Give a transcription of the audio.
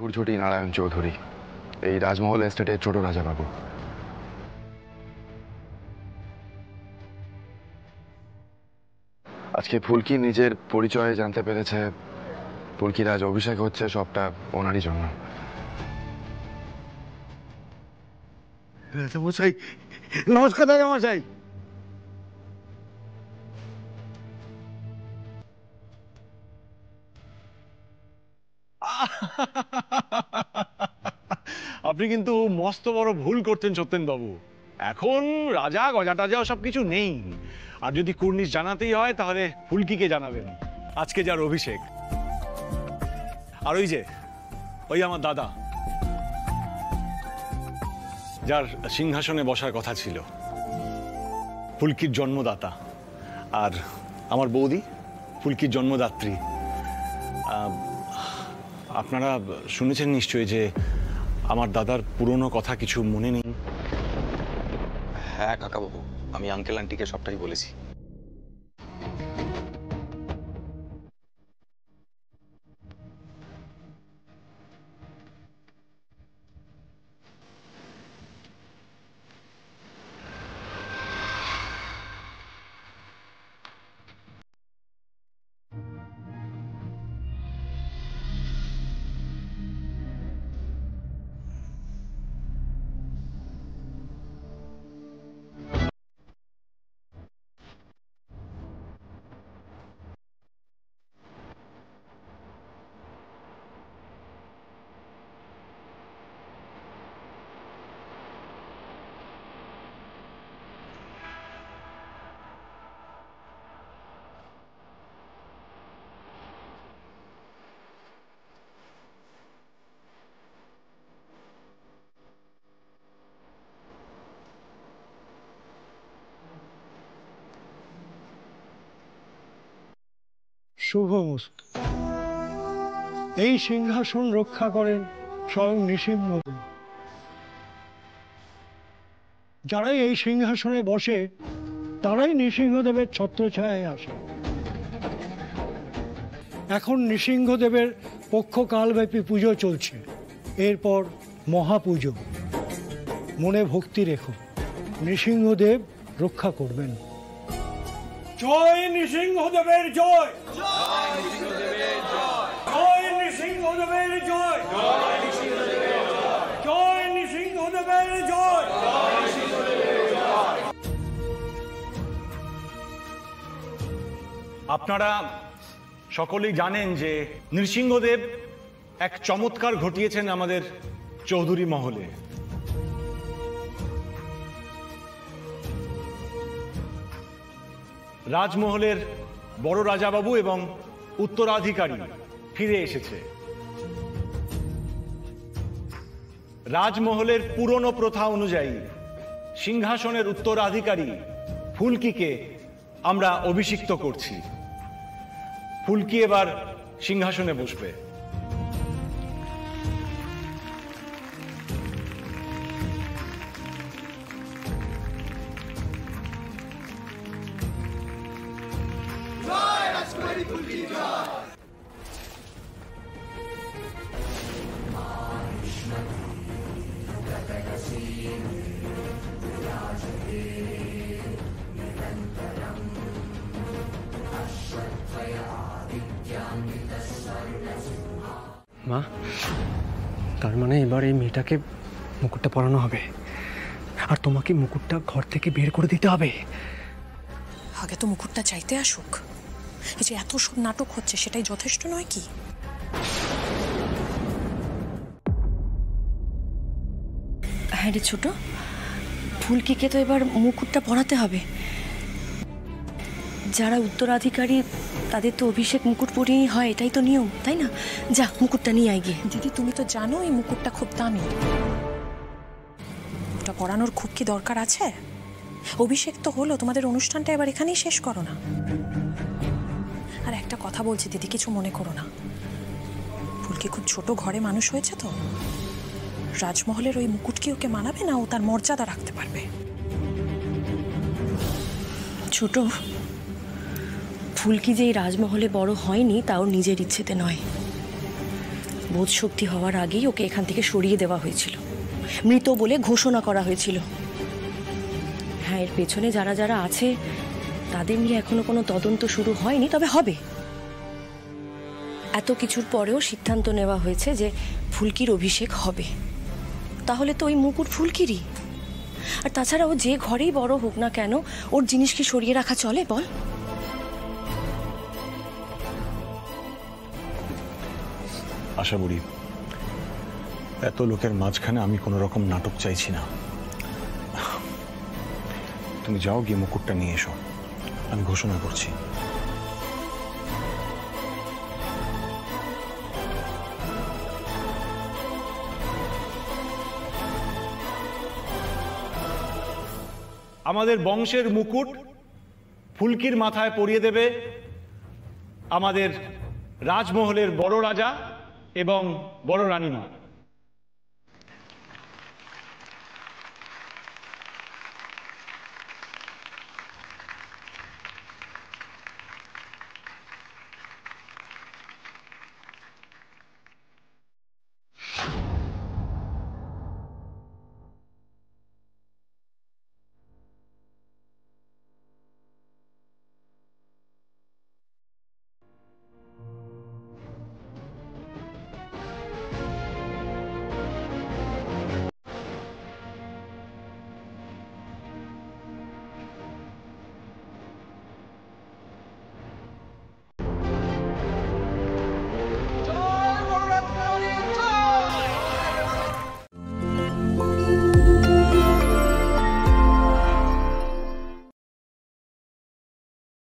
ঠাকুরঝুটি নারায়ণ চৌধুরী, এই রাজমহল এস্টেটের ছোট রাজাবাবু। আজকে ফুলকি নিজের পরিচয় জানতে পেরেছে। ফুলকির আজ অভিষেক হচ্ছে, সবটা ওনারই জন্য। রাজামশাই, নমস্কার রাজামশাই। আপনি কিন্তু মস্ত বড় ভুল করতেন সত্যেন বাবু। এখন রাজা গজা টাজা সব কিছু নেই। আর যদি কুর্নিশ জানাতেই হয় তাহলে ফুলকিকে জানাবেন, আজকে যার অভিষেক। আর ওই আমার দাদা, যার সিংহাসনে বসার কথা ছিল, ফুলকির জন্মদাতা। আর আমার বৌদি ফুলকির জন্মদাত্রী। আপনারা শুনেছেন নিশ্চয়ই যে আমার দাদার পুরনো কথা কিছু মনে নেই। হ্যাঁ কাকাবাবু, আমি আঙ্কেল আন্টিকে সবটাই বলেছি। শুভমস্তু। এই সিংহাসন রক্ষা করেন স্বয়ং নৃসিংহদেব। যারাই এই সিংহাসনে বসে তারাই নৃসিংহদেবের ছত্রছায়ায় আসে। এখন নৃসিংহদেবের পক্ষকালব্যাপী পুজো চলছে, এরপর মহাপুজো। মনে ভক্তি রেখো, নৃসিংহদেব রক্ষা করবেন। জয় নৃসিংহদেবের জয়, জয় নৃসিংহদেবের জয়, জয় নৃসিংহদেবের জয়, জয় নৃসিংহদেবের জয়, জয় নৃসিংহদেবের জয়, জয় নৃসিংহদেবের জয়। আপনারা সকলেই জানেন যে নৃসিংহদেব এক চমৎকার ঘটিয়েছেন আমাদের চৌধুরী মহলে। রাজমহলের বড় রাজাবাবু এবং উত্তরাধিকারী ফিরে এসেছে। রাজমহলের পুরনো প্রথা অনুযায়ী সিংহাসনের উত্তরাধিকারী ফুলকিকে আমরা অভিষিক্ত করছি। ফুলকি এবার সিংহাসনে বসবে। মা, তার মানে এবার এই মেয়েটাকে মুকুটটা পরানো হবে, আর তোমাকে মুকুটটা ঘর থেকে বের করে দিতে হবে। আগে তো মুকুটটা চাইতে আসুক। এই যে এত সব নাটক হচ্ছে সেটাই যথেষ্ট নয় কি? হ্যাঁ রে ছোট, ফুলকিকে তো এবার মুকুটটা পরাতে হবে। যারা উত্তরাধিকারী তাদের তো অভিষেক মুকুট পরিয়েই হয়, এটাই তো নিয়ম, তাই না? যা মুকুটটা নিয়ে আয় গিয়ে। দিদি, তুমি তো জানো এই মুকুটটা খুব দামি। ওটা পরানোর খুব কি দরকার আছে? অভিষেক তো হলো, তোমাদের অনুষ্ঠানটা এবার এখানেই শেষ করো না। আর একটা কথা বলছি দিদি, কিছু মনে করো না। ফুলকি খুব ছোট ঘরে মানুষ হয়েছে তো, রাজমহলের ওই মুকুট কি ওকে মানাবে না? ও তার মর্যাদা রাখতে পারবে? ছোট, ফুলকি যে এই রাজমহলে বড় হয়নি তাও নিজের ইচ্ছেতে নয়। বোধশক্তি হওয়ার আগেই ওকে এখান থেকে সরিয়ে দেওয়া হয়েছিল, মৃত বলে ঘোষণা করা হয়েছিল। হ্যাঁ, এর পেছনে যারা যারা আছে তাদের নিয়ে এখনো কোনো তদন্ত শুরু হয়নি, তবে হবে। এত কিছুর পরেও সিদ্ধান্ত নেওয়া হয়েছে যে ফুলকির অভিষেক হবে। তাহলে তো ওই মুকুট ফুলকিরই। আর তাছাড়া ও যে ঘরেই বড় হোক না কেন, ওর জিনিস কি সরিয়ে রাখা চলে বল? আশা বুড়ি, এত লোকের মাঝখানে আমি কোনো রকম নাটক চাইছি না। তুমি যাও, গিয়ে মুকুটটা নিয়ে এসো, আমি ঘোষণা করছি। আমাদের বংশের মুকুট ফুলকির মাথায় পরিয়ে দেবে আমাদের রাজমহলের বড় রাজা এবং বড় রানীমা।